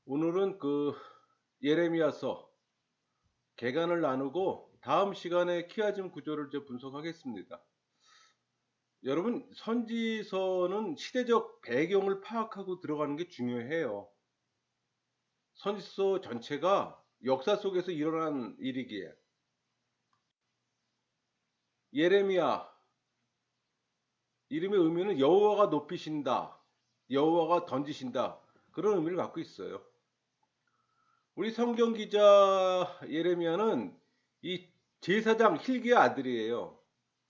오늘은 예레미야서 개간을 나누고 다음 시간에 키아즘 구조를 이제 분석하겠습니다. 여러분, 선지서는 시대적 배경을 파악하고 들어가는 게 중요해요. 선지서 전체가 역사 속에서 일어난 일이기에 예레미야 이름의 의미는 여호와가 높이신다, 여호와가 던지신다, 그런 의미를 갖고 있어요. 우리 성경 기자 예레미야는 이 제사장 힐기야 아들이에요.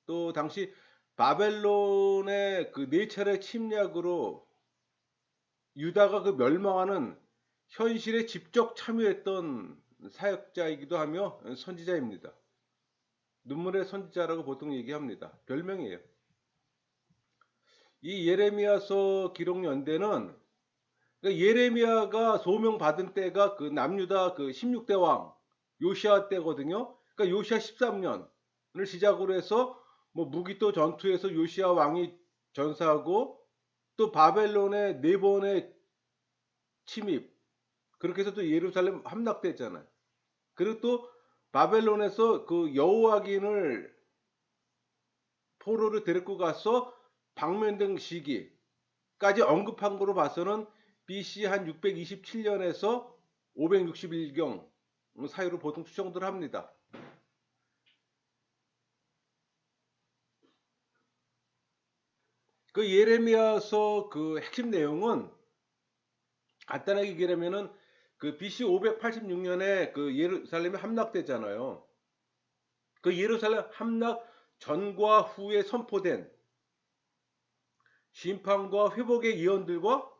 또 당시 바벨론의 그 네 차례 침략으로 유다가 멸망하는 현실에 직접 참여했던 사역자이기도 하며 선지자입니다. 눈물의 선지자라고 보통 얘기합니다. 별명이에요. 이 예레미야서 기록 연대는 예레미야가 소명 받은 때가 그 남유다 16대 왕 요시아 때거든요. 그러니까 요시아 13년을 시작으로 해서 뭐 무기토 전투에서 요시아 왕이 전사하고 또 바벨론의 네 번의 침입, 그렇게 해서 또 예루살렘 함락됐잖아요. 그리고 또 바벨론에서 그 여호와긴을 포로를 데리고 가서 방면등 시기까지 언급한 거로 봐서는 BC 한 627년에서 561경 사이로 보통 추정들 합니다. 그 예레미야서 그 핵심 내용은 간단하게 얘기하면은 그 BC 586년에 그 예루살렘이 함락되잖아요. 그 예루살렘 함락 전과 후에 선포된 심판과 회복의 예언들과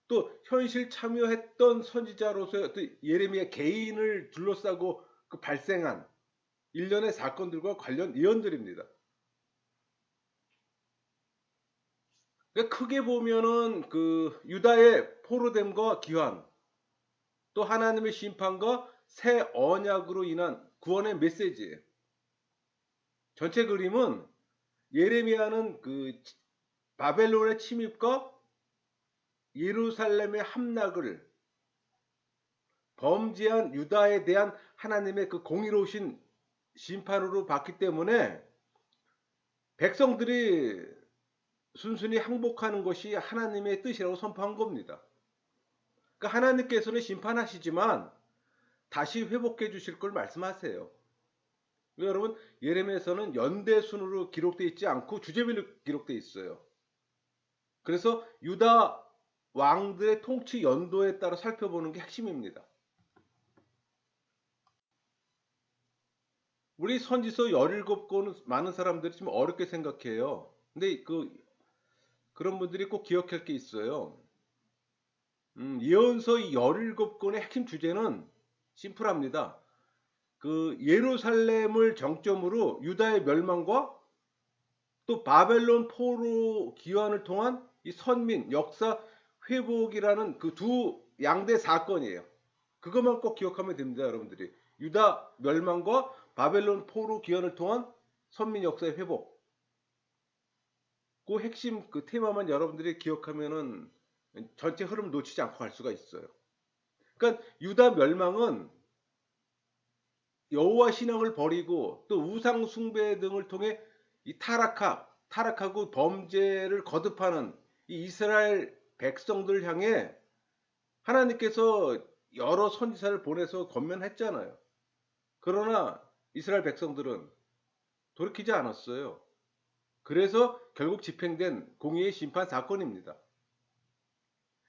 또 현실 참여했던 선지자로서 또 예레미야 개인을 둘러싸고 그 발생한 일련의 사건들과 관련 예언들입니다. 그러니까 크게 보면은 그 유다의 포로됨과 기환, 또 하나님의 심판과 새 언약으로 인한 구원의 메시지예요. 전체 그림은 예레미야는 그 바벨론의 침입과 예루살렘의 함락을 범죄한 유다에 대한 하나님의 그 공의로우신 심판으로 봤기 때문에 백성들이 순순히 항복하는 것이 하나님의 뜻이라고 선포한 겁니다. 그러니까 하나님께서는 심판하시지만 다시 회복해 주실 걸 말씀하세요. 여러분, 예레미야서는 연대순으로 기록되어 있지 않고 주제별로 기록되어 있어요. 그래서 유다 왕들의 통치 연도에 따라 살펴보는 게 핵심입니다. 우리 선지서 17권은 많은 사람들이 좀 어렵게 생각해요. 근데 그런 분들이 꼭 기억할 게 있어요. 예언서 17권의 핵심 주제는 심플합니다. 그 예루살렘을 정점으로 유다의 멸망과 또 바벨론 포로 기환을 통한 이 선민 역사 회복이라는 그 두 양대 사건이에요. 그것만 꼭 기억하면 됩니다, 여러분들이. 유다 멸망과 바벨론 포로 기환을 통한 선민 역사의 회복. 그 핵심 그 테마만 여러분들이 기억하면은 전체 흐름을 놓치지 않고 갈 수가 있어요. 그러니까 유다 멸망은 여호와 신앙을 버리고 또 우상 숭배 등을 통해 이 타락하고 범죄를 거듭하는 이 이스라엘 백성들 향해 하나님께서 여러 선지자를 보내서 권면했잖아요. 그러나 이스라엘 백성들은 돌이키지 않았어요. 그래서 결국 집행된 공의의 심판 사건입니다.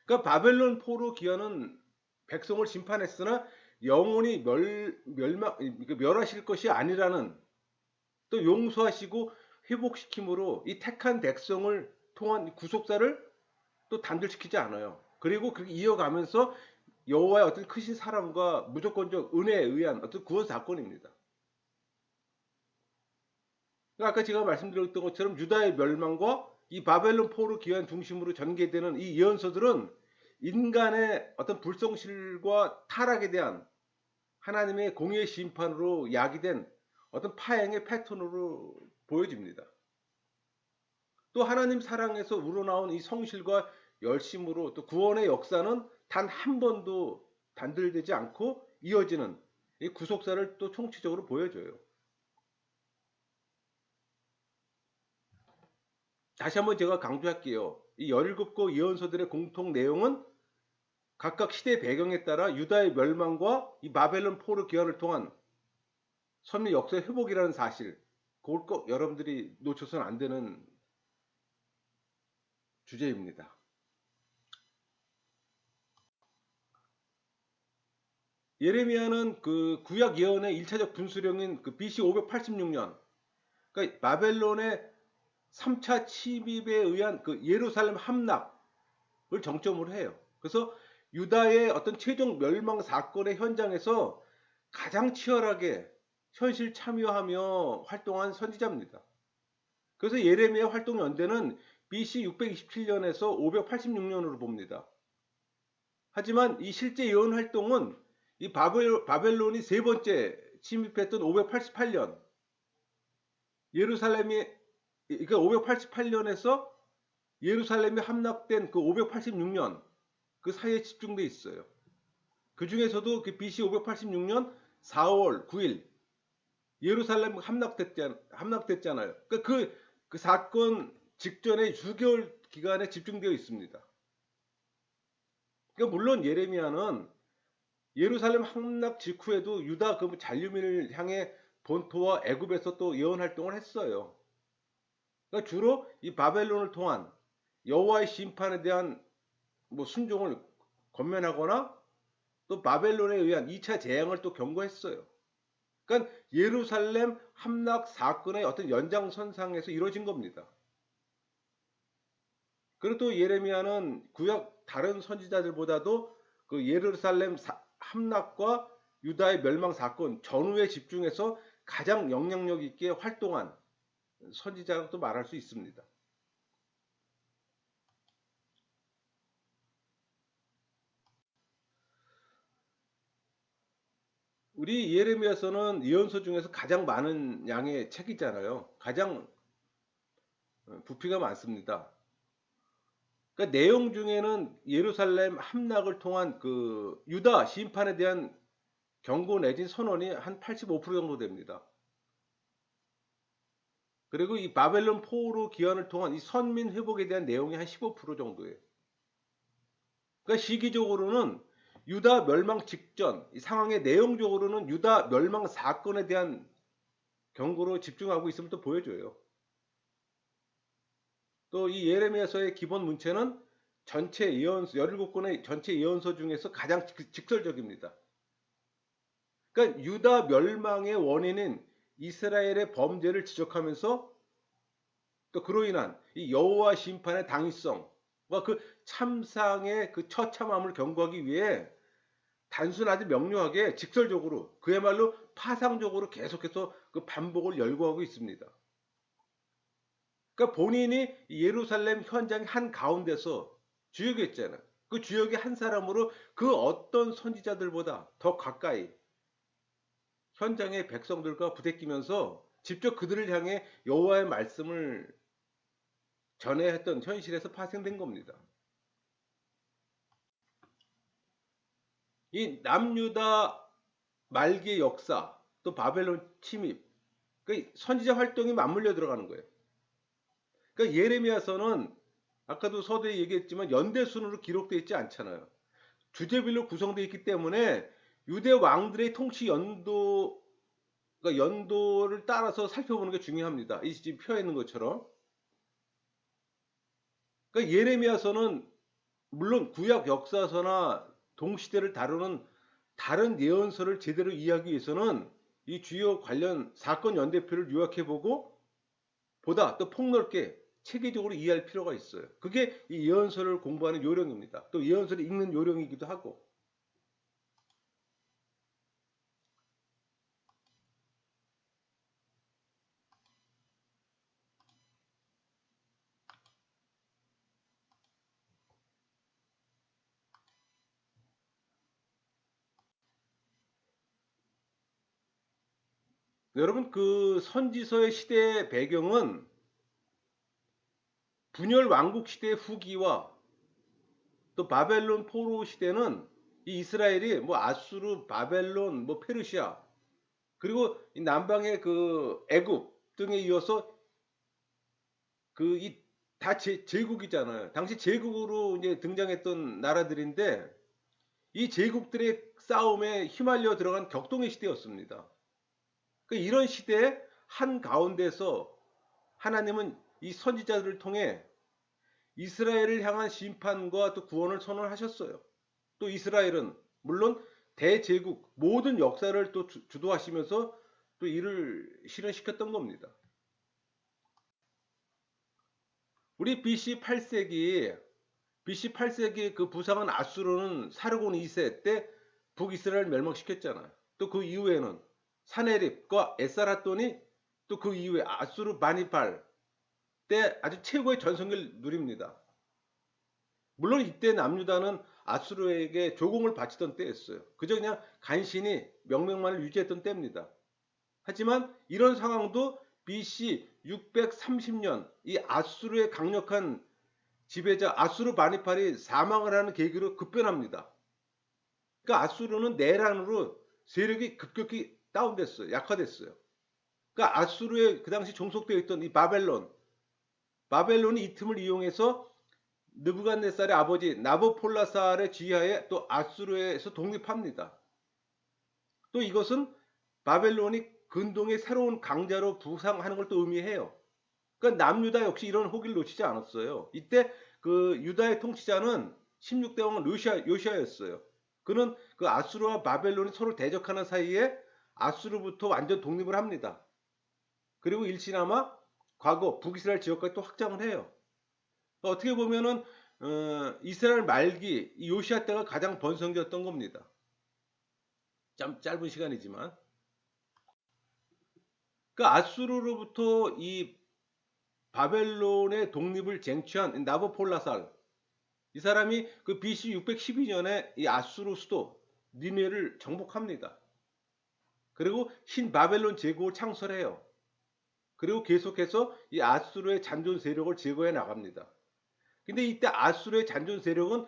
그러니까 바벨론 포로 기한은 백성을 심판했으나 영원히 멸하실 것이 아니라는, 또 용서하시고 회복시킴으로 이 택한 백성을 통한 구속사를 또 단절시키지 않아요. 그리고 그렇게 이어가면서 여호와의 어떤 크신 사랑과 무조건적 은혜에 의한 어떤 구원 사건입니다. 그러니까 아까 제가 말씀드렸던 것처럼 유다의 멸망과 이 바벨론 포로 기한 중심으로 전개되는 이 예언서들은 인간의 어떤 불성실과 타락에 대한 하나님의 공의의 심판으로 야기된 어떤 파행의 패턴으로 보여집니다. 또 하나님 사랑에서 우러나온 이 성실과 열심으로 또 구원의 역사는 단 한 번도 단절되지 않고 이어지는 이 구속사를 또 총체적으로 보여줘요. 다시 한번 제가 강조할게요. 이 17권 예언서들의 공통 내용은 각각 시대 배경에 따라 유다의 멸망과 이 바벨론 포로 기환을 통한 선민 역사 회복이라는 사실, 그걸 꼭 여러분들이 놓쳐서는 안 되는 주제입니다. 예레미야는 그 구약 예언의 1차적 분수령인 그 BC 586년, 그러니까 바벨론의 3차 침입에 의한 그 예루살렘 함락을 정점으로 해요. 그래서 유다의 어떤 최종 멸망 사건의 현장에서 가장 치열하게 현실 참여하며 활동한 선지자입니다. 그래서 예레미야 활동 연대는 BC 627년에서 586년으로 봅니다. 하지만 이 실제 예언 활동은 이 바벨론이 세 번째 침입했던 588년, 예루살렘이 그러니까 588년에서 예루살렘이 함락된 그 586년 그 사이에 집중돼 있어요. 그 중에서도 그 BC 586년 4월 9일 예루살렘 함락됐잖아요. 그러니까 그 사건 직전에 6개월 기간에 집중되어 있습니다. 그러니까 물론 예레미야는 예루살렘 함락 직후에도 유다 그 잔류민을 향해 본토와 애굽에서 또 예언 활동을 했어요. 그러니까 주로 이 바벨론을 통한 여호와의 심판에 대한 뭐 순종을 권면하거나 또 바벨론에 의한 2차 재앙을 또 경고했어요. 그러니까 예루살렘 함락 사건의 어떤 연장선상에서 이루어진 겁니다. 그리고 또 예레미야는 구약 다른 선지자들보다도 그 예루살렘 함락과 유다의 멸망 사건 전후에 집중해서 가장 영향력 있게 활동한 선지자라고 말할 수 있습니다. 우리 예레미야서는 예언서 중에서 가장 많은 양의 책이잖아요. 가장 부피가 많습니다. 그러니까 내용 중에는 예루살렘 함락을 통한 그 유다 심판에 대한 경고 내진 선언이 한 85% 정도 됩니다. 그리고 이 바벨론 포로 기환을 통한 이 선민 회복에 대한 내용이 한 15% 정도예요. 그러니까 시기적으로는 유다 멸망 직전 이 상황의 내용적으로는 유다 멸망 사건에 대한 경고로 집중하고 있음을 또 보여줘요. 또 이 예레미야서의 기본 문체는 전체 예언서 17권의 전체 예언서 중에서 가장 직설적입니다. 그러니까 유다 멸망의 원인인 이스라엘의 범죄를 지적하면서 또 그로 인한 이 여호와 심판의 당위성과 그 참상의 그 처참함을 경고하기 위해 단순하지 명료하게 직설적으로 그야말로 파상적으로 계속해서 그 반복을 열거하고 있습니다. 그러니까 본인이 예루살렘 현장 한 가운데서 주역이었잖아요. 그 주역의 한 사람으로 그 어떤 선지자들보다 더 가까이 현장의 백성들과 부대끼면서 직접 그들을 향해 여호와의 말씀을 전해야 했던 현실에서 파생된 겁니다. 이 남유다 말기의 역사, 또 바벨론 침입, 그 선지자 활동이 맞물려 들어가는 거예요. 그러니까 예레미야서는 아까도 서두에 얘기했지만 연대순으로 기록되어 있지 않잖아요. 주제별로 구성되어 있기 때문에 유대 왕들의 통치 그러니까 연도를 따라서 살펴보는 게 중요합니다. 이 지금 펴 있는 것처럼. 그러니까 예레미야서는 물론 구약 역사서나 동시대를 다루는 다른 예언서를 제대로 이해하기 위해서는 이 주요 관련 사건 연대표를 요약해보고 보다 또 폭넓게 체계적으로 이해할 필요가 있어요. 그게 이 예언서를 공부하는 요령입니다. 또 예언서를 읽는 요령이기도 하고. 여러분 그 선지서의 시대 배경은 분열 왕국 시대 후기와 또 바벨론 포로 시대는 이 이스라엘이 뭐 아수르, 바벨론, 뭐 페르시아, 그리고 이 남방의 그 애굽 등에 이어서 그 이 다 제국이잖아요. 당시 제국으로 이제 등장했던 나라들인데 이 제국들의 싸움에 휘말려 들어간 격동의 시대였습니다. 그러니까 이런 시대에 한 가운데서 하나님은 이 선지자들을 통해 이스라엘을 향한 심판과 또 구원을 선언하셨어요. 또 이스라엘은 물론 대제국 모든 역사를 또 주도하시면서 또 이를 실현시켰던 겁니다. 우리 BC 8세기 그 부상한 아수르는 사르곤 2세 때 북이스라엘 멸망시켰잖아요. 또 그 이후에는 사네립과 에사라돈이 또 그 이후에 아수르 바니팔 때 아주 최고의 전성기를 누립니다. 물론 이때 남유다는 아수르에게 조공을 바치던 때였어요. 그저 그냥 간신히 명맥만을 유지했던 때입니다. 하지만 이런 상황도 BC 630년 이 아수르의 강력한 지배자 아수르 바니팔이 사망을 하는 계기로 급변합니다. 그러니까 아수르는 내란으로 세력이 급격히 다운됐어요. 약화됐어요. 그러니까 아수르에 그 당시 종속되어 있던 이 바벨론이 이 틈을 이용해서 느부갓네살의 아버지 나보폴라살의 지하에 또 아수르에서 독립합니다. 또 이것은 바벨론이 근동의 새로운 강자로 부상하는 걸 또 의미해요. 그러니까 남유다 역시 이런 호기를 놓치지 않았어요. 이때 그 유다의 통치자는 16대 왕 요시아였어요. 그는 그 아수르와 바벨론이 서로 대적하는 사이에 아수르부터 완전 독립을 합니다. 그리고 일시나마 과거 북이스라엘 지역까지 또 확장을 해요. 어떻게 보면은 이스라엘 말기 요시아 때가 가장 번성기였던 겁니다. 참 짧은 시간이지만 그 아수르로부터 이 바벨론의 독립을 쟁취한 나보폴라살 이 사람이 그 BC 612년에 이 아수르 수도 니네를 정복합니다. 그리고 신바벨론 제국을 창설해요. 그리고 계속해서 이 아수르의 잔존 세력을 제거해 나갑니다. 근데 이때 아수르의 잔존 세력은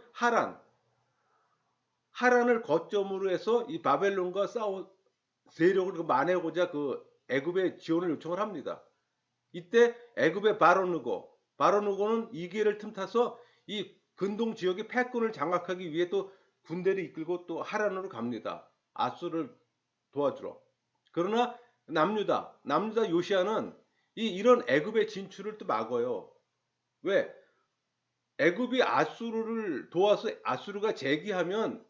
하란을 거점으로 해서 이 바벨론과 세력을 만회하고자 그 애굽에 지원을 요청을 합니다. 이때 애굽의 바로누고는 이 기회를 틈타서 이 근동 지역의 패권을 장악하기 위해 또 군대를 이끌고 또 하란으로 갑니다. 아수르를 도와주러. 그러나 남유다 요시아는 이런 애굽의 진출을 또 막아요. 왜? 애굽이 아수르를 도와서 아수르가 재기하면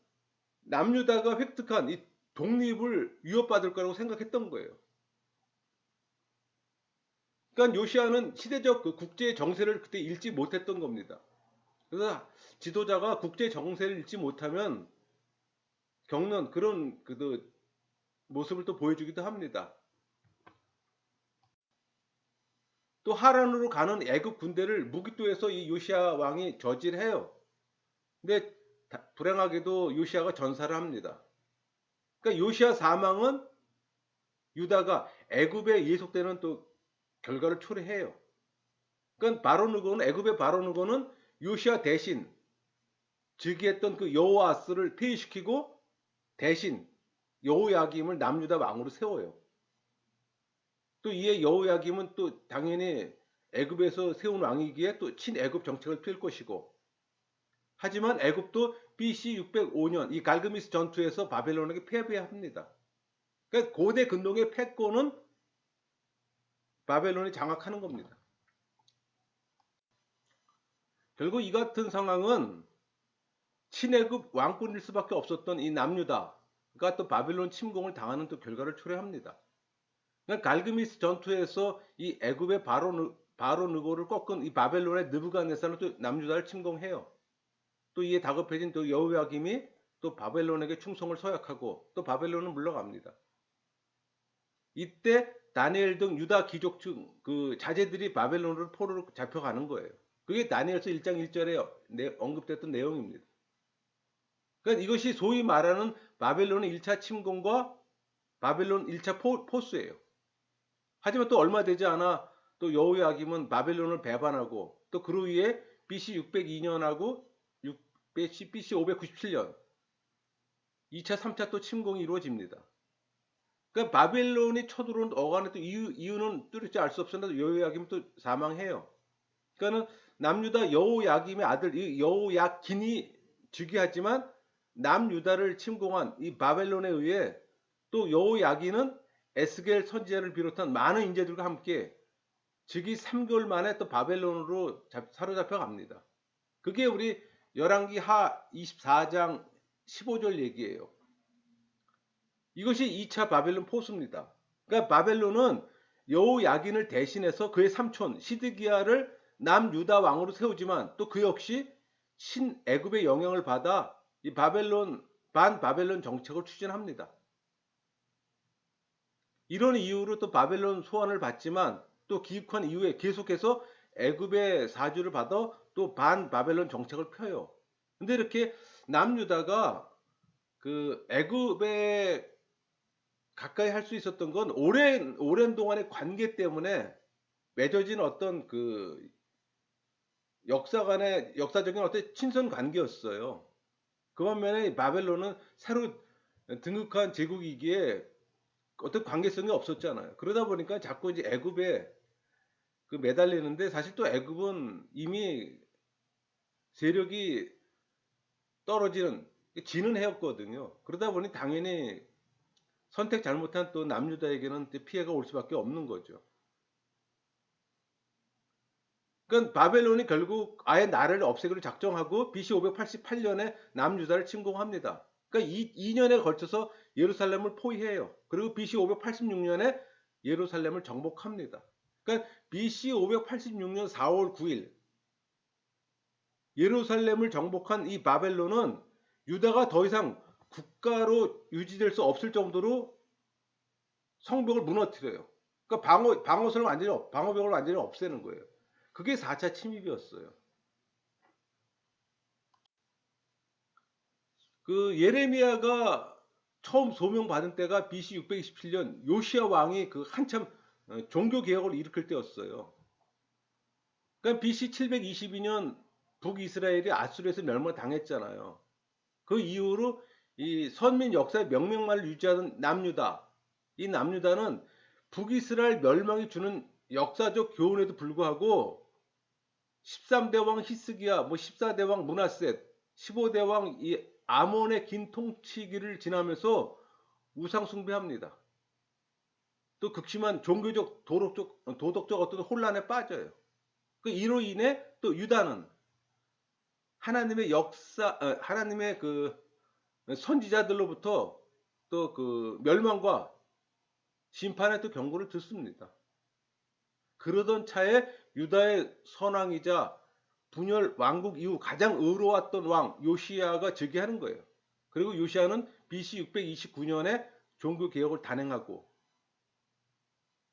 남유다가 획득한 이 독립을 위협받을 거라고 생각했던 거예요. 그러니까 요시아는 시대적 그 국제 정세를 그때 읽지 못했던 겁니다. 그래서 지도자가 국제 정세를 읽지 못하면 겪는 그런 그 모습을 또 보여주기도 합니다. 또 하란으로 가는 애굽 군대를 무기토에서 이 요시아 왕이 저지해요. 근데 불행하게도 요시아가 전사를 합니다. 그러니까 요시아 사망은 유다가 애굽에 예속되는 또 결과를 초래해요. 그러니까 애굽의 바로누고는 요시아 대신 즉위했던 그 여호아스를 폐위시키고 대신 여호야김을 남유다 왕으로 세워요. 또 이에 여호야김은 또 당연히 애굽에서 세운 왕이기에 또 친애굽 정책을 펼 것이고 하지만 애굽도 BC 605년 이 갈그미스 전투에서 바벨론에게 패배합니다. 그러니까 고대 근동의 패권은 바벨론이 장악하는 겁니다. 결국 이 같은 상황은 친애굽 왕권일 수밖에 없었던 이 남유다가 또 바벨론 침공을 당하는 또 결과를 초래합니다. 그러니까 갈그미스 전투에서 이 애굽의 바로누고를 꺾은 이 바벨론의 느부갓네살은 또 남유다를 침공해요. 또 이에 다급해진 또 여호야김이 또 바벨론에게 충성을 서약하고 또 바벨론은 물러갑니다. 이때 다니엘 등 유다 귀족층 그 자제들이 바벨론으로 포로로 잡혀가는 거예요. 그게 다니엘서 1장 1절에 언급됐던 내용입니다. 그러니까 이것이 소위 말하는 바벨론의 1차 침공과 바벨론 1차 포수예요. 하지만 또 얼마 되지 않아 또 여호야김은 바벨론을 배반하고 또 그로 위해 BC 602년하고 BC 597년 2차, 3차 또 침공이 이루어집니다. 그러니까 바벨론이 쳐들어온 어간의 또 이유는 뚜렷이 알 수 없으나 여호야김은 또 사망해요. 그러니까는 남유다 여호야김의 아들 이 여호야긴이 즉위하지만 남유다를 침공한 이 바벨론에 의해 또 여호야긴은 에스겔 선지자를 비롯한 많은 인재들과 함께 즉위 3개월 만에 또 바벨론으로 사로잡혀 갑니다. 그게 우리 열왕기 하 24장 15절 얘기예요. 이것이 2차 바벨론 포수입니다. 그러니까 바벨론은 여호야긴을 대신해서 그의 삼촌 시드기야를 남유다 왕으로 세우지만 또 그 역시 신애굽의 영향을 받아 이 반바벨론 정책을 추진합니다. 이런 이유로 또 바벨론 소환을 받지만 또 기획한 이후에 계속해서 애굽의 사주를 받아 또 반바벨론 정책을 펴요. 근데 이렇게 남유다가 그 애굽에 가까이 할 수 있었던 건 오랜 동안의 관계 때문에 맺어진 어떤 그 역사적인 어떤 친선 관계였어요. 그 반면에 바벨론은 새로 등극한 제국이기에 어떤 관계성이 없었잖아요. 그러다 보니까 자꾸 이제 애굽에 그 매달리는데 사실 또 애굽은 이미 세력이 떨어지는 지는 해였거든요. 그러다 보니 당연히 선택 잘못한 또 남유다에게는 피해가 올 수밖에 없는 거죠. 그러니까 바벨론이 결국 아예 나라를 없애기로 작정하고 BC 588년에 남유다를 침공합니다. 그러니까 2년에 걸쳐서 예루살렘을 포위해요. 그리고 BC 586년에 예루살렘을 정복합니다. 그러니까 BC 586년 4월 9일 예루살렘을 정복한 이 바벨론은 유다가 더 이상 국가로 유지될 수 없을 정도로 성벽을 무너뜨려요. 그러니까 방어벽을 완전히 없애는 거예요. 그게 4차 침입이었어요. 그 예레미야가 처음 소명받은 때가 BC 627년 요시야 왕이 그 한참 종교 개혁을 일으킬 때였어요. 그러니까 BC 722년 북이스라엘이 아수르에서 멸망당했잖아요. 그 이후로 이 선민 역사의 명맥만을 유지하는 남유다. 이 남유다는 북이스라엘 멸망이 주는 역사적 교훈에도 불구하고 13대 왕 히스기야, 뭐 14대 왕 문하셋, 15대 왕 이 아몬의 긴 통치기를 지나면서 우상 숭배합니다. 또 극심한 종교적 도덕적 어떤 혼란에 빠져요. 그 이로 인해 또 유다는 하나님의 그 선지자들로부터 또 그 멸망과 심판의 또 경고를 듣습니다. 그러던 차에 유다의 선왕이자 분열 왕국 이후 가장 의로웠던 왕 요시야가 즉위하는 거예요. 그리고 요시야는 BC 629년에 종교 개혁을 단행하고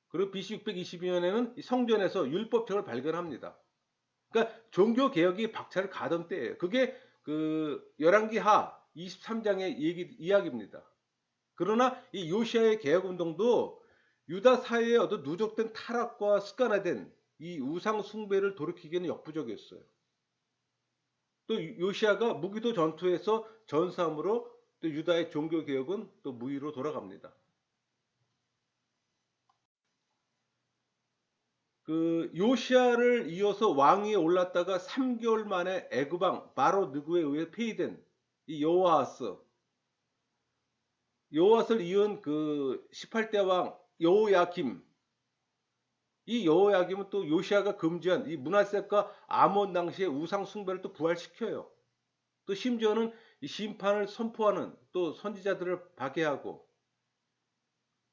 그리고 BC 622년에는 성전에서 율법책을 발견합니다. 그러니까 종교 개혁이 박차를 가던 때예요. 그게 그 열왕기하 23장의 이야기입니다. 그러나 이 요시아의 개혁 운동도 유다 사회의 어떤 누적된 타락과 습관화된 이 우상 숭배를 돌이키기에는 역부족이었어요. 또 요시아가 무기도 전투에서 전사함으로 또 유다의 종교 개혁은 또 무위로 돌아갑니다. 그 요시아를 이어서 왕위에 올랐다가 3개월 만에 애굽왕 바로 느구에 의해 폐위된 이 여호아스를 이은 그 18대 왕 여호야김 이 여호야김은 또 요시아가 금지한 이 문하셋과 아몬 당시의 우상 숭배를 또 부활시켜요. 또 심지어는 이 심판을 선포하는 또 선지자들을 박해하고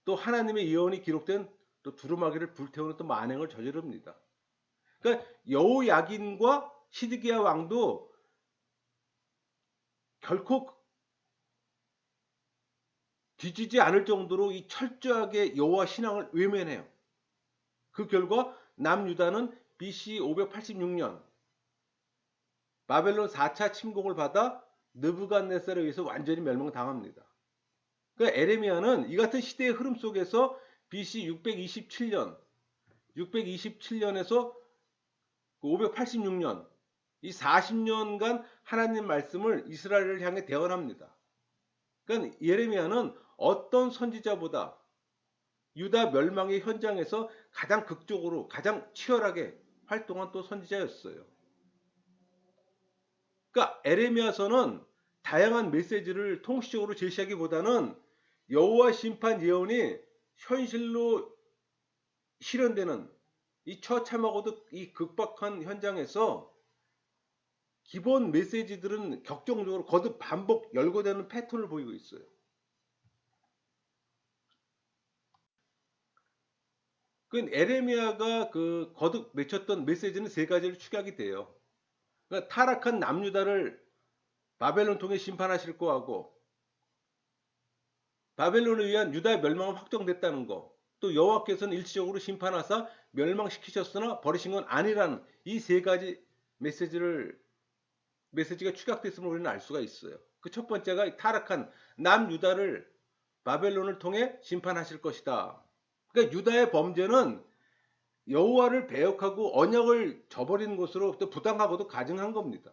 또 하나님의 예언이 기록된 또 두루마기를 불태우는 또 만행을 저지릅니다. 그러니까 여호야긴과 시드기야 왕도 결코 뒤지지 않을 정도로 이 철저하게 여호와 신앙을 외면해요. 그 결과 남유다는 BC 586년 바벨론 4차 침공을 받아 느부갓네살에 의해서 완전히 멸망당합니다. 그러니까 에레미야는 이 같은 시대의 흐름 속에서 BC 627년에서 586년 이 40년간 하나님 말씀을 이스라엘을 향해 대언합니다. 그러니까 예레미야는 어떤 선지자보다 유다 멸망의 현장에서 가장 극적으로 가장 치열하게 활동한 또 선지자였어요. 그러니까 에레미야서는 다양한 메시지를 통시적으로 제시하기보다는 여호와 심판 예언이 현실로 실현되는 이 처참하고도 이 극박한 현장에서 기본 메시지들은 격정적으로 거듭 반복 열거되는 패턴을 보이고 있어요. 그 에레미야가 그 거듭 맺혔던 메시지는 세 가지를 축약이 돼요. 그러니까 타락한 남유다를 바벨론 통해 심판하실 거하고, 바벨론에 의한 유다의 멸망은 확정됐다는 거, 또 여호와께서는 일시적으로 심판하사 멸망시키셨으나 버리신 건 아니라는 이 세 가지 메시지가 축약됐음을 우리는 알 수가 있어요. 그 첫 번째가 타락한 남유다를 바벨론을 통해 심판하실 것이다. 그러니까 유다의 범죄는 여호와를 배역하고 언약을 저버리는 것으로 또 부당하고도 가증한 겁니다.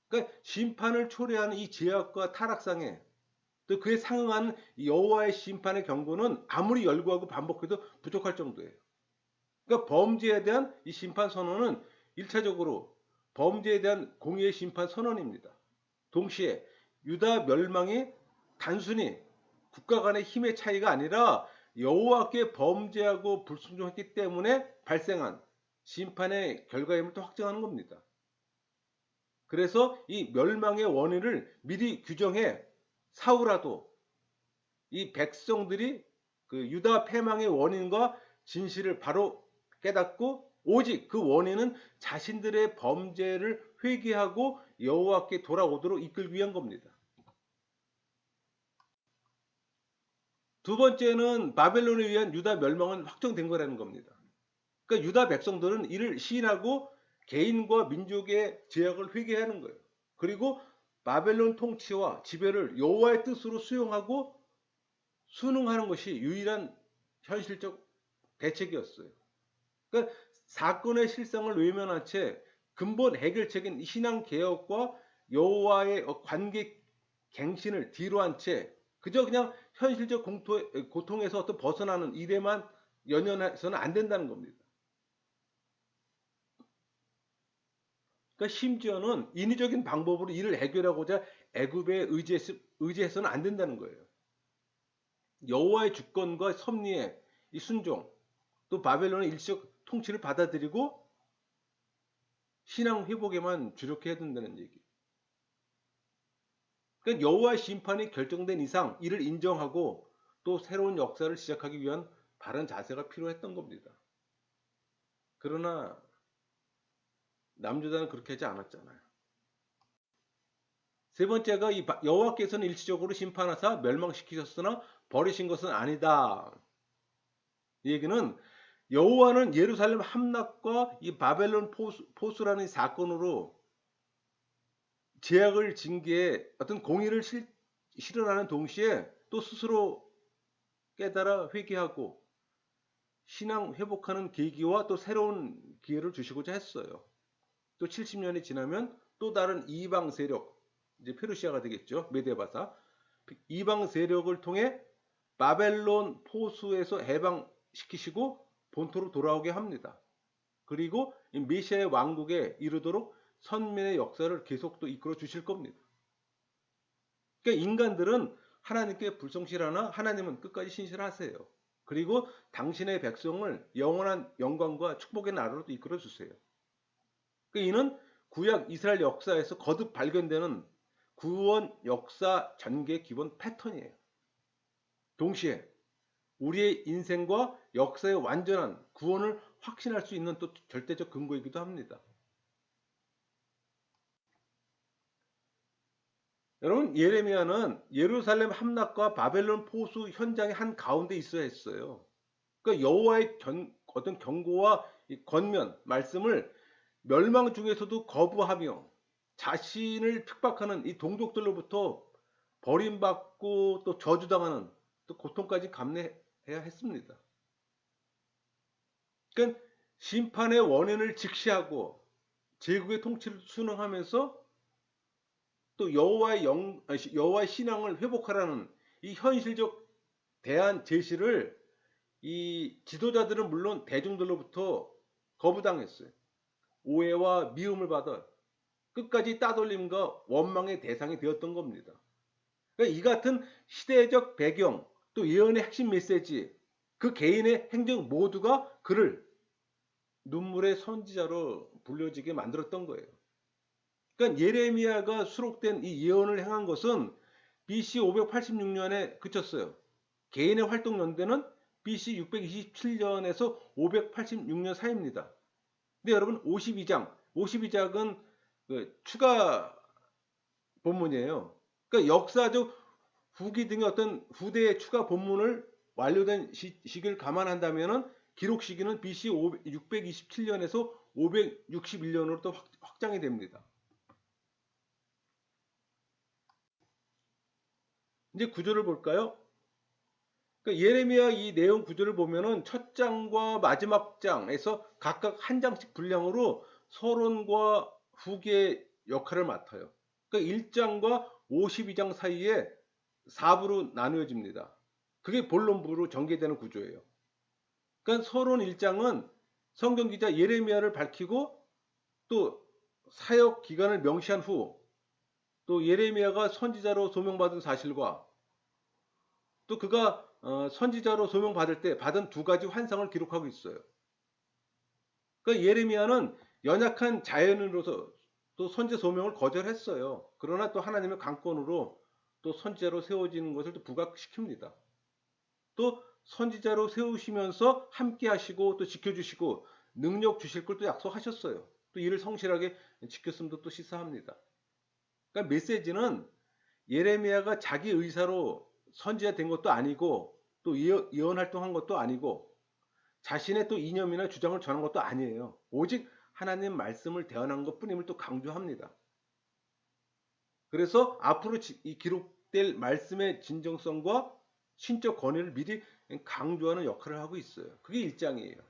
그러니까 심판을 초래하는 이 죄악과 타락상에 또 그에 상응하는 여호와의 심판의 경고는 아무리 열거하고 반복해도 부족할 정도예요. 그러니까 범죄에 대한 이 심판 선언은 1차적으로 범죄에 대한 공의의 심판 선언입니다. 동시에 유다 멸망이 단순히 국가 간의 힘의 차이가 아니라 여호와께 범죄하고 불순종했기 때문에 발생한 심판의 결과임을 또 확정하는 겁니다. 그래서 이 멸망의 원인을 미리 규정해 사후라도 이 백성들이 그 유다 패망의 원인과 진실을 바로 깨닫고 오직 그 원인은 자신들의 범죄를 회개하고 여호와께 돌아오도록 이끌기 위한 겁니다. 두 번째는 바벨론에 의한 유다 멸망은 확정된 거라는 겁니다. 그러니까 유다 백성들은 이를 시인하고 개인과 민족의 죄악을 회개하는 거예요. 그리고 바벨론 통치와 지배를 여호와의 뜻으로 수용하고 순응하는 것이 유일한 현실적 대책이었어요. 그러니까 사건의 실상을 외면한 채 근본 해결책인 신앙 개혁과 여호와의 관계 갱신을 뒤로 한 채 그저 그냥 현실적 고통에서 어떤 벗어나는 일에만 연연해서는 안 된다는 겁니다. 그러니까 심지어는 인위적인 방법으로 이를 해결하고자 애굽에 의지해서는 안 된다는 거예요. 여호와의 주권과 섭리에 이 순종, 또 바벨론의 일시적 통치를 받아들이고 신앙 회복에만 주력해야 된다는 얘기. 그러니까 여호와의 심판이 결정된 이상 이를 인정하고 또 새로운 역사를 시작하기 위한 바른 자세가 필요했던 겁니다. 그러나 남유다는 그렇게 하지 않았잖아요. 세 번째가 이 여호와께서는 일시적으로 심판하사 멸망시키셨으나 버리신 것은 아니다. 이 얘기는 여호와는 예루살렘 함락과 이 바벨론 포수라는 사건으로 죄악을 징계해 어떤 공의를 실현하는 동시에 또 스스로 깨달아 회개하고 신앙 회복하는 계기와 또 새로운 기회를 주시고자 했어요. 또 70년이 지나면 또 다른 이방 세력, 이제 페르시아가 되겠죠. 메데바사. 이방 세력을 통해 바벨론 포수에서 해방시키시고 본토로 돌아오게 합니다. 그리고 메시아의 왕국에 이르도록 선민의 역사를 계속 또 이끌어 주실 겁니다. 그러니까 인간들은 하나님께 불성실하나 하나님은 끝까지 신실하세요. 그리고 당신의 백성을 영원한 영광과 축복의 나라로 이끌어 주세요. 그러니까 이는 구약 이스라엘 역사에서 거듭 발견되는 구원 역사 전개 기본 패턴이에요. 동시에 우리의 인생과 역사의 완전한 구원을 확신할 수 있는 또 절대적 근거이기도 합니다. 여러분 예레미야는 예루살렘 함락과 바벨론 포수 현장의 한 가운데 있어야 했어요. 그러니까 여호와의 어떤 경고와 권면 말씀을 멸망 중에서도 거부하며 자신을 핍박하는 이 동족들로부터 버림받고 또 저주당하는 또 고통까지 감내해야 했습니다. 그러니까 심판의 원인을 직시하고 제국의 통치를 순응하면서 또 여호와의 신앙을 회복하라는 이 현실적 대안 제시를 이 지도자들은 물론 대중들로부터 거부당했어요. 오해와 미움을 받아 끝까지 따돌림과 원망의 대상이 되었던 겁니다. 그러니까 이 같은 시대적 배경, 또 예언의 핵심 메시지, 그 개인의 행정 모두가 그를 눈물의 선지자로 불려지게 만들었던 거예요. 그러니까 예레미야가 수록된 이 예언을 행한 것은 BC 586년에 그쳤어요. 개인의 활동 연대는 BC 627년에서 586년 사이입니다. 근데 여러분 52장은 그 추가 본문이에요. 그러니까 역사적 후기 등의 어떤 후대의 추가 본문을 완료된 시기를 감안한다면은 기록 시기는 BC 627년에서 561년으로 또 확장이 됩니다. 이제 구조를 볼까요? 그러니까 예레미야 이 내용 구조를 보면은 첫 장과 마지막 장에서 각각 한 장씩 분량으로 서론과 후기의 역할을 맡아요. 그러니까 1장과 52장 사이에 4부로 나누어집니다. 그게 본론부로 전개되는 구조예요. 그러니까 서론 1장은 성경 기자 예레미야를 밝히고 또 사역 기간을 명시한 후 또 예레미야가 선지자로 소명받은 사실과 또 그가 선지자로 소명받을 때 받은 두 가지 환상을 기록하고 있어요. 그러니까 예레미야는 연약한 자연인으로서 또 선지 소명을 거절했어요. 그러나 또 하나님의 강권으로 또 선지자로 세워지는 것을 또 부각시킵니다. 또 선지자로 세우시면서 함께 하시고 또 지켜주시고 능력 주실 걸 또 약속하셨어요. 또 이를 성실하게 지켰음도 또 시사합니다. 그러니까 메시지는 예레미야가 자기 의사로 선지자 된 것도 아니고 또 예언 활동한 것도 아니고 자신의 또 이념이나 주장을 전한 것도 아니에요. 오직 하나님 말씀을 대언한 것뿐임을 또 강조합니다. 그래서 앞으로 이 기록될 말씀의 진정성과 신적 권위를 미리 강조하는 역할을 하고 있어요. 그게 1장이에요.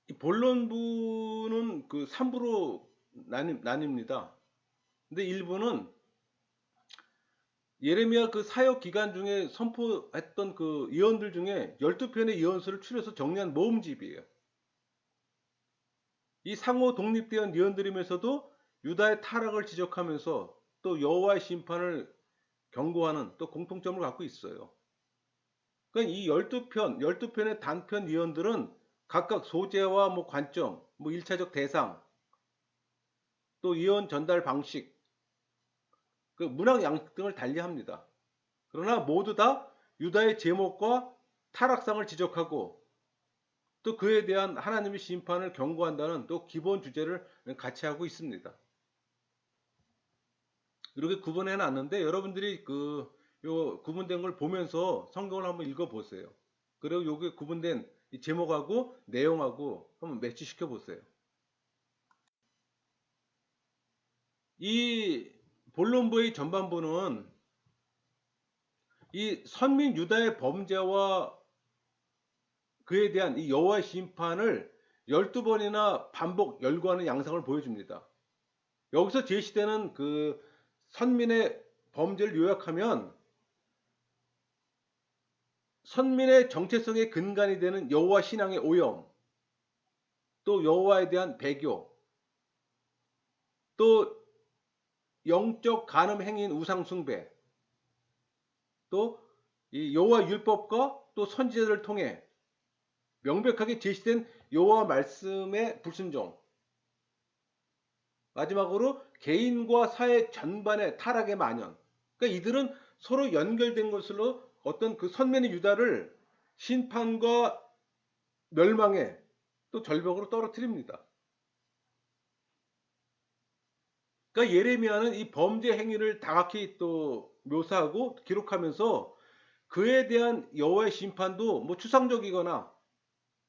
이 본론부는 그 3부로 나뉩니다. 근데 1부는 예레미야 그 사역 기간 중에 선포했던 그 예언들 중에 12편의 예언서를 추려서 정리한 모음집이에요. 이 상호 독립된 예언들이면서도 유다의 타락을 지적하면서 또 여호와의 심판을 경고하는 또 공통점을 갖고 있어요. 그러니까 이 12편의 단편 예언들은 각각 소재와 뭐 관점, 뭐 1차적 대상, 또 예언 전달 방식, 그 문학 양식 등을 달리합니다. 그러나 모두 다 유다의 제목과 타락상을 지적하고 또 그에 대한 하나님의 심판을 경고한다는 또 기본 주제를 같이 하고 있습니다. 이렇게 구분해 놨는데 여러분들이 요 구분된 걸 보면서 성경을 한번 읽어 보세요. 그리고 요게 구분된 이 제목하고 내용하고 한번 매치시켜 보세요. 이 본론부의 전반부는 이 선민 유다의 범죄와 그에 대한 이 여호와의 심판을 12번이나 반복 열거하는 양상을 보여줍니다. 여기서 제시되는 그 선민의 범죄를 요약하면 선민의 정체성의 근간이 되는 여호와 신앙의 오염, 또 여호와에 대한 배교, 또 영적 간음 행위인 우상 숭배, 또 이 여호와 율법과 또 선지자들을 통해 명백하게 제시된 여호와 말씀의 불순종, 마지막으로 개인과 사회 전반의 타락의 만연. 그러니까 이들은 서로 연결된 것으로 어떤 그 선민의 유다를 심판과 멸망에 또 절벽으로 떨어뜨립니다. 그러니까 예레미야는 이 범죄 행위를 다각히 또 묘사하고 기록하면서 그에 대한 여호와의 심판도 뭐 추상적이거나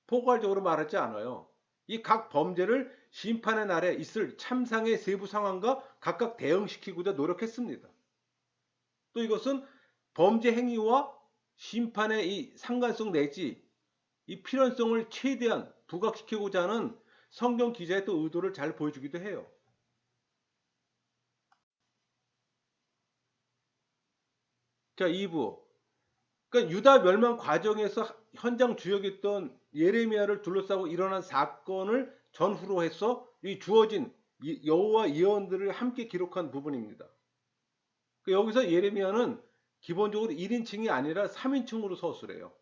포괄적으로 말하지 않아요. 이 각 범죄를 심판의 날에 있을 참상의 세부 상황과 각각 대응시키고자 노력했습니다. 또 이것은 범죄 행위와 심판의 이 상관성 내지 이 필연성을 최대한 부각시키고자 하는 성경 기자의 또 의도를 잘 보여주기도 해요. 자, 2부. 그러니까 유다 멸망 과정에서 현장 주역이었던 예레미야를 둘러싸고 일어난 사건을 전후로 해서 이 주어진 여호와 예언들을 함께 기록한 부분입니다. 여기서 예레미야는 기본적으로 1인칭이 아니라 3인칭으로 서술해요.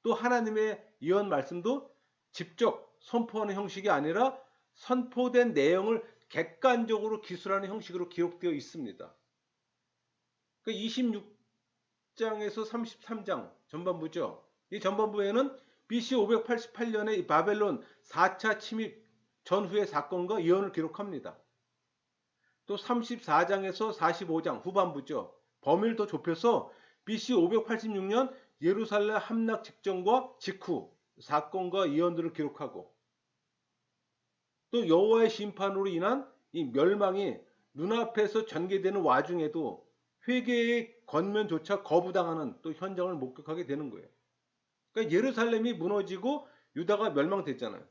또 하나님의 예언 말씀도 직접 선포하는 형식이 아니라 선포된 내용을 객관적으로 기술하는 형식으로 기록되어 있습니다. 26장에서 33장 전반부죠. 이 전반부에는 BC 588년에 바벨론 4차 침입 전후의 사건과 예언을 기록합니다. 또 34장에서 45장 후반부죠. 범위를 더 좁혀서 BC 586년 예루살렘 함락 직전과 직후 사건과 예언들을 기록하고, 또 여호와의 심판으로 인한 이 멸망이 눈앞에서 전개되는 와중에도 회개의 권면조차 거부당하는 또 현장을 목격하게 되는 거예요. 그러니까 예루살렘이 무너지고 유다가 멸망됐잖아요.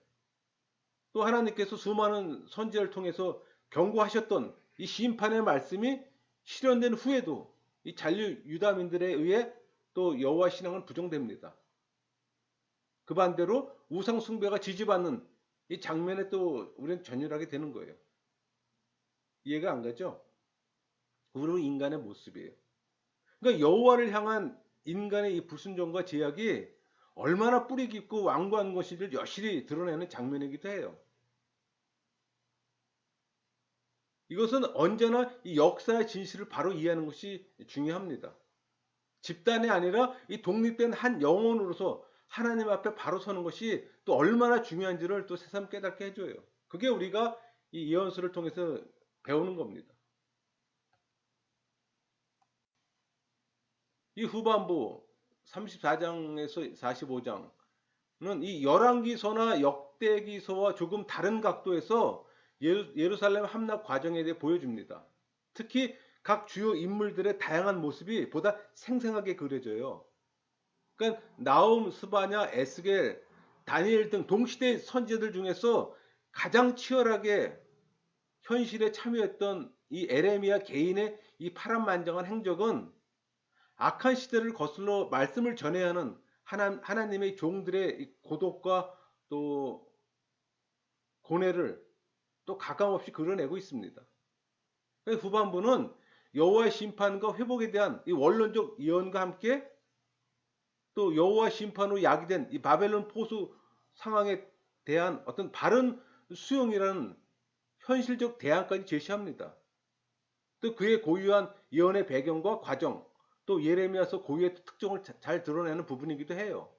또 하나님께서 수많은 선지자를 통해서 경고하셨던 이 심판의 말씀이 실현된 후에도 이 잔류 유다민들에 의해 또 여호와 신앙은 부정됩니다. 그 반대로 우상 숭배가 지지받는 이 장면에 또 우리는 전율하게 되는 거예요. 이해가 안 가죠? 우리는 인간의 모습이에요. 그러니까 여호와를 향한 인간의 이 불순종과 제약이 얼마나 뿌리 깊고 완고한 것인지를 여실히 드러내는 장면이기도 해요. 이것은 언제나 이 역사의 진실을 바로 이해하는 것이 중요합니다. 집단이 아니라 이 독립된 한 영혼으로서 하나님 앞에 바로 서는 것이 또 얼마나 중요한지를 또 새삼 깨닫게 해줘요. 그게 우리가 이 예언서를 통해서 배우는 겁니다. 이 후반부 34장에서 45장은 이 열왕기서나 역대기서와 조금 다른 각도에서 예루살렘 함락 과정에 대해 보여줍니다. 특히 각 주요 인물들의 다양한 모습이 보다 생생하게 그려져요. 그러니까 나움, 스바냐, 에스겔, 다니엘 등 동시대 선지자들 중에서 가장 치열하게 현실에 참여했던 이 에레미야 개인의 이 파란만장한 행적은 악한 시대를 거슬러 말씀을 전해야 하는 하나님의 종들의 고독과 또 고뇌를 또 가감없이 그려내고 있습니다. 후반부는 여호와의 심판과 회복에 대한 이 원론적 예언과 함께 또 여호와 심판으로 야기된 이 바벨론 포수 상황에 대한 어떤 바른 수용이라는 현실적 대안까지 제시합니다. 또 그의 고유한 예언의 배경과 과정, 또 예레미야서 고유의 특징을 잘 드러내는 부분이기도 해요.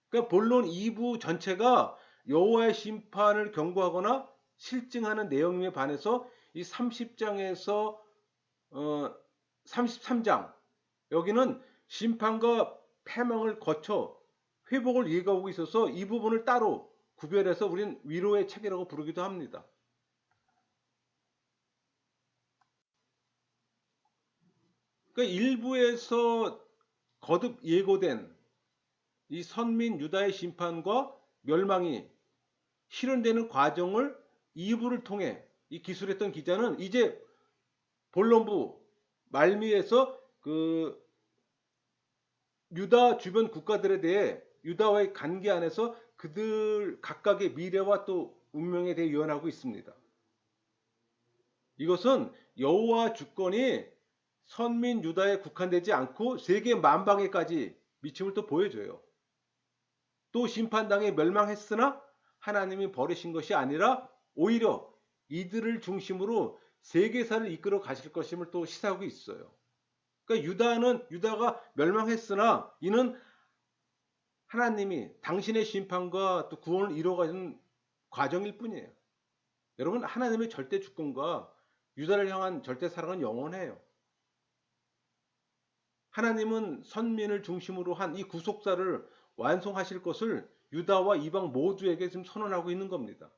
그러니까 본론 2부 전체가 여호와의 심판을 경고하거나 실증하는 내용에 반해서 이 30장에서 33장 여기는 심판과 패망을 거쳐 회복을 예고하고 있어서 이 부분을 따로 구별해서 우리는 위로의 책이라고 부르기도 합니다. 그러니까 일부에서 거듭 예고된 이 선민 유다의 심판과 멸망이 실현되는 과정을 2부를 통해 이 기술했던 기자는 이제 본론부 말미에서 그 유다 주변 국가들에 대해 유다와의 관계 안에서 그들 각각의 미래와 또 운명에 대해 예언하고 있습니다. 이것은 여호와 주권이 선민 유다에 국한되지 않고 세계 만방에까지 미침을 또 보여줘요. 또 심판당에 멸망했으나 하나님이 버리신 것이 아니라 오히려 이들을 중심으로 세계사를 이끌어 가실 것임을 또 시사하고 있어요. 그러니까 유다가 멸망했으나 이는 하나님이 당신의 심판과 또 구원을 이루어가는 과정일 뿐이에요. 여러분, 하나님의 절대 주권과 유다를 향한 절대 사랑은 영원해요. 하나님은 선민을 중심으로 한 이 구속사를 완성하실 것을 유다와 이방 모두에게 지금 선언하고 있는 겁니다.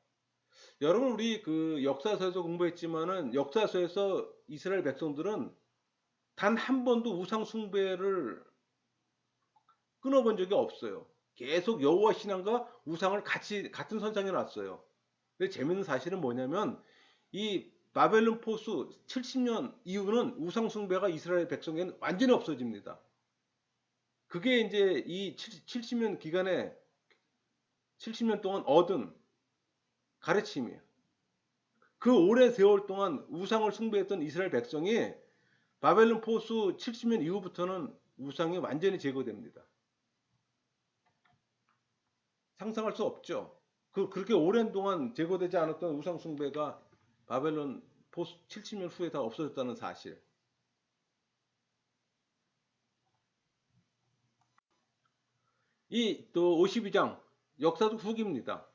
여러분, 우리 그 역사서에서 공부했지만은 역사서에서 이스라엘 백성들은 단 한 번도 우상 숭배를 끊어본 적이 없어요. 계속 여호와 신앙과 우상을 같은 선상에 놨어요. 근데 재밌는 사실은 뭐냐면 이 바벨론 포수 70년 이후는 우상 숭배가 이스라엘 백성에는 완전히 없어집니다. 그게 이제 이 70년 기간에 70년 동안 얻은 가르침이에요. 그 오랜 세월 동안 우상을 숭배했던 이스라엘 백성이 바벨론 포수 70년 이후부터는 우상이 완전히 제거됩니다. 상상할 수 없죠. 그렇게 오랜 동안 제거되지 않았던 우상 숭배가 바벨론 포수 70년 후에 다 없어졌다는 사실. 이 또 52장 역사적 후기입니다.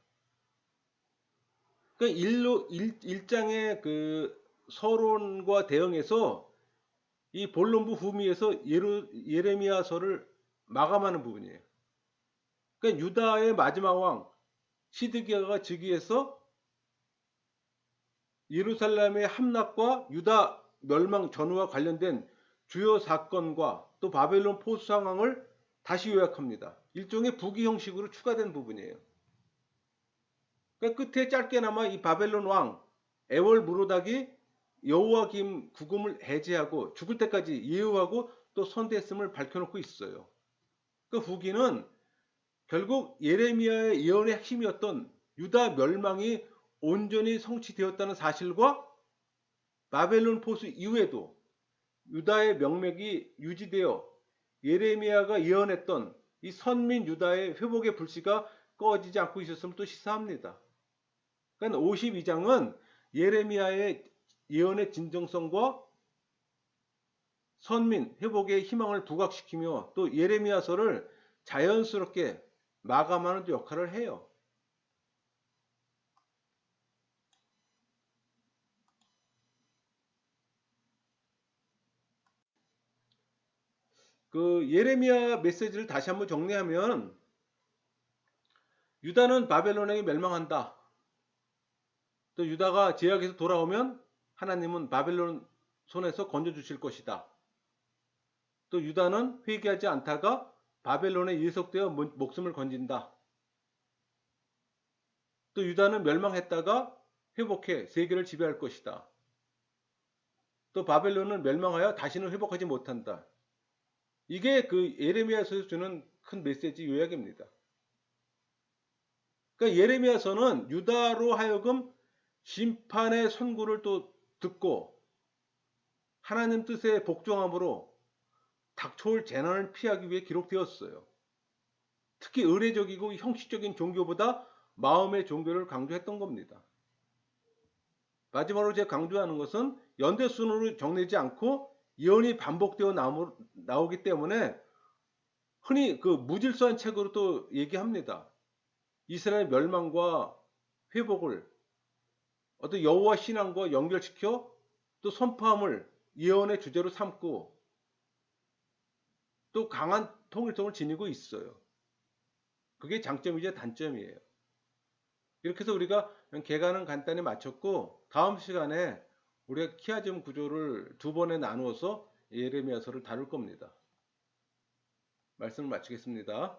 그러니까 1장의 그 서론과 대응해서 이 본론부 후미에서 예레미야서를 마감하는 부분이에요. 그러니까 유다의 마지막 왕 시드기야가 즉위해서 예루살렘의 함락과 유다 멸망 전후와 관련된 주요 사건과 또 바벨론 포수 상황을 다시 요약합니다. 일종의 부기 형식으로 추가된 부분이에요. 그러니까 끝에 짧게나마 이 바벨론 왕 에월 무로닥이 여호와김 구금을 해제하고 죽을 때까지 예우하고 또 선대했음을 밝혀놓고 있어요. 그 후기는 결국 예레미야의 예언의 핵심이었던 유다 멸망이 온전히 성취되었다는 사실과 바벨론 포수 이후에도 유다의 명맥이 유지되어 예레미야가 예언했던 이 선민 유다의 회복의 불씨가 꺼지지 않고 있었음을 또 시사합니다. 그러니까 52장은 예레미야의 예언의 진정성과 선민 회복의 희망을 부각시키며 또 예레미야서를 자연스럽게 마감하는 역할을 해요. 그 예레미야 메시지를 다시 한번 정리하면 유다는 바벨론에게 멸망한다. 또 유다가 제약에서 돌아오면 하나님은 바벨론 손에서 건져주실 것이다. 또 유다는 회개하지 않다가 바벨론에 예속되어 목숨을 건진다. 또 유다는 멸망했다가 회복해 세계를 지배할 것이다. 또 바벨론은 멸망하여 다시는 회복하지 못한다. 이게 그 예레미야서에서 주는 큰 메시지 요약입니다. 그러니까 예레미야서는 유다로 하여금 심판의 선고를 또 듣고 하나님 뜻에 복종함으로 닥쳐올 재난을 피하기 위해 기록되었어요. 특히 의례적이고 형식적인 종교보다 마음의 종교를 강조했던 겁니다. 마지막으로 제가 강조하는 것은 연대순으로 정리되지 않고 예언이 반복되어 나오기 때문에 흔히 그 무질서한 책으로 또 얘기합니다. 이스라엘 멸망과 회복을 어떤 여호와 신앙과 연결시켜 또 선포함을 예언의 주제로 삼고 또 강한 통일성을 지니고 있어요. 그게 장점이자 단점이에요. 이렇게 해서 우리가 개관은 간단히 마쳤고 다음 시간에 우리가 키아즘 구조를 두 번에 나누어서 예레미야서를 다룰 겁니다. 말씀을 마치겠습니다.